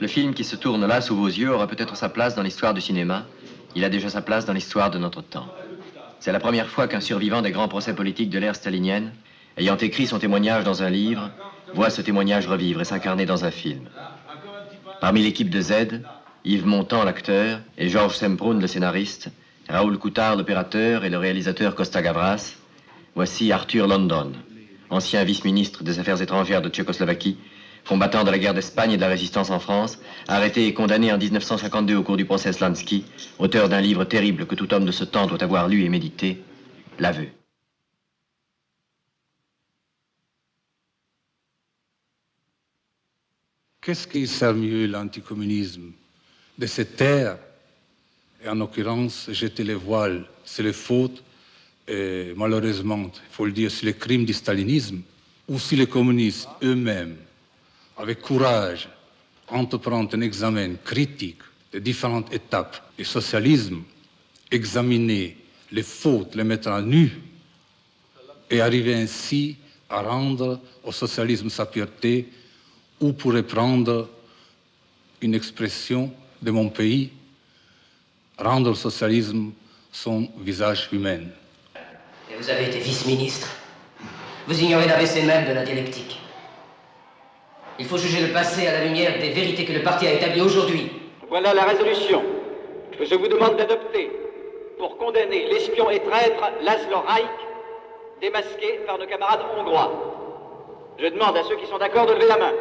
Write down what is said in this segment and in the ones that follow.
Le film qui se tourne là sous vos yeux aura peut-être sa place dans l'histoire du cinéma. Il a déjà sa place dans l'histoire de notre temps. C'est la première fois qu'un survivant des grands procès politiques de l'ère stalinienne, ayant écrit son témoignage dans un livre, voit ce témoignage revivre et s'incarner dans un film. Parmi l'équipe de Z, Yves Montand, l'acteur, et Georges Semprún, le scénariste, Raoul Coutard, l'opérateur, et le réalisateur Costa Gavras, voici Arthur London, ancien vice-ministre des Affaires étrangères de Tchécoslovaquie, combattant de la guerre d'Espagne et de la résistance en France, arrêté et condamné en 1952 au cours du procès Slansky, auteur d'un livre terrible que tout homme de ce temps doit avoir lu et médité, L'aveu. Qu'est-ce qui sert mieux l'anticommunisme de se taire et en l'occurrence jeter les voiles sur les fautes et malheureusement, il faut le dire, sur les crimes du stalinisme, ou si les communistes eux-mêmes, avec courage, entreprennent un examen critique des différentes étapes du socialisme, examiner les fautes, les mettre à nu, et arriver ainsi à rendre au socialisme sa pureté, ou pour reprendre une expression de mon pays, rendre au socialisme son visage humain. Et vous avez été vice-ministre. Vous ignorez l'ABC même de la dialectique. Il faut juger le passé à la lumière des vérités que le parti a établies aujourd'hui. Voilà la résolution que je vous demande d'adopter pour condamner l'espion et traître Laszlo Rajk, démasqué par nos camarades hongrois. Je demande à ceux qui sont d'accord de lever la main.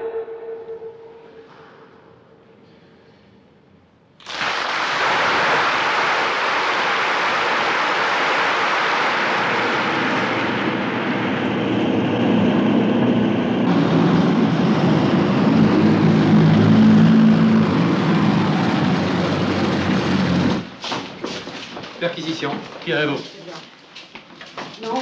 Perquisition. Tirez-vous. Non.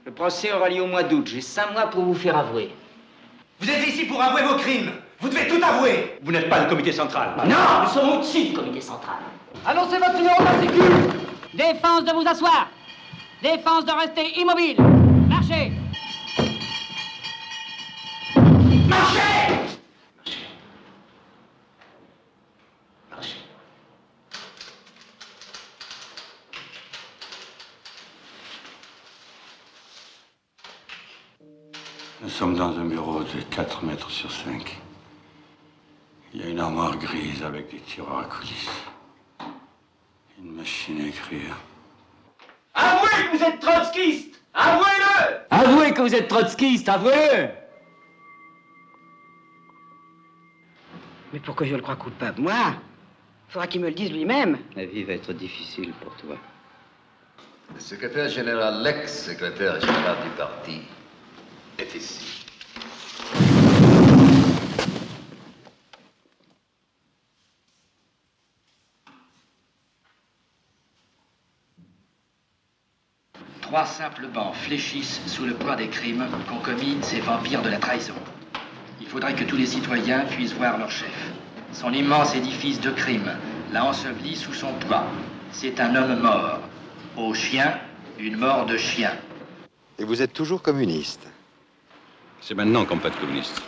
Le procès aura lieu au mois d'août. J'ai 5 mois pour vous faire avouer. Vous êtes ici pour avouer vos crimes. Vous devez tout avouer. Vous n'êtes pas le comité central. Non, nous sommes au-dessus du comité central. Annoncez votre numéro d'articule. Défense de vous asseoir. Défense de rester immobile. Marchez. Marchez! Marchez. Nous sommes dans un bureau de 4 mètres sur 5. Il y a une armoire grise avec des tiroirs à coulisses. Une machine à écrire. Avouez que vous êtes trotskiste. Avouez-le. Avouez que vous êtes trotskiste, avouez-le! Mais pourquoi je le crois coupable? Moi? Il faudra qu'il me le dise lui-même. La vie va être difficile pour toi. Le secrétaire général, l'ex-secrétaire général du parti, est ici. Trois simples bancs fléchissent sous le poids des crimes qu'ont commis ces vampires de la trahison. Il faudrait que tous les citoyens puissent voir leur chef. Son immense édifice de crimes l'a enseveli sous son poids. C'est un homme mort. Au chien, une mort de chien. Et vous êtes toujours communiste? C'est maintenant qu'on peut être communiste.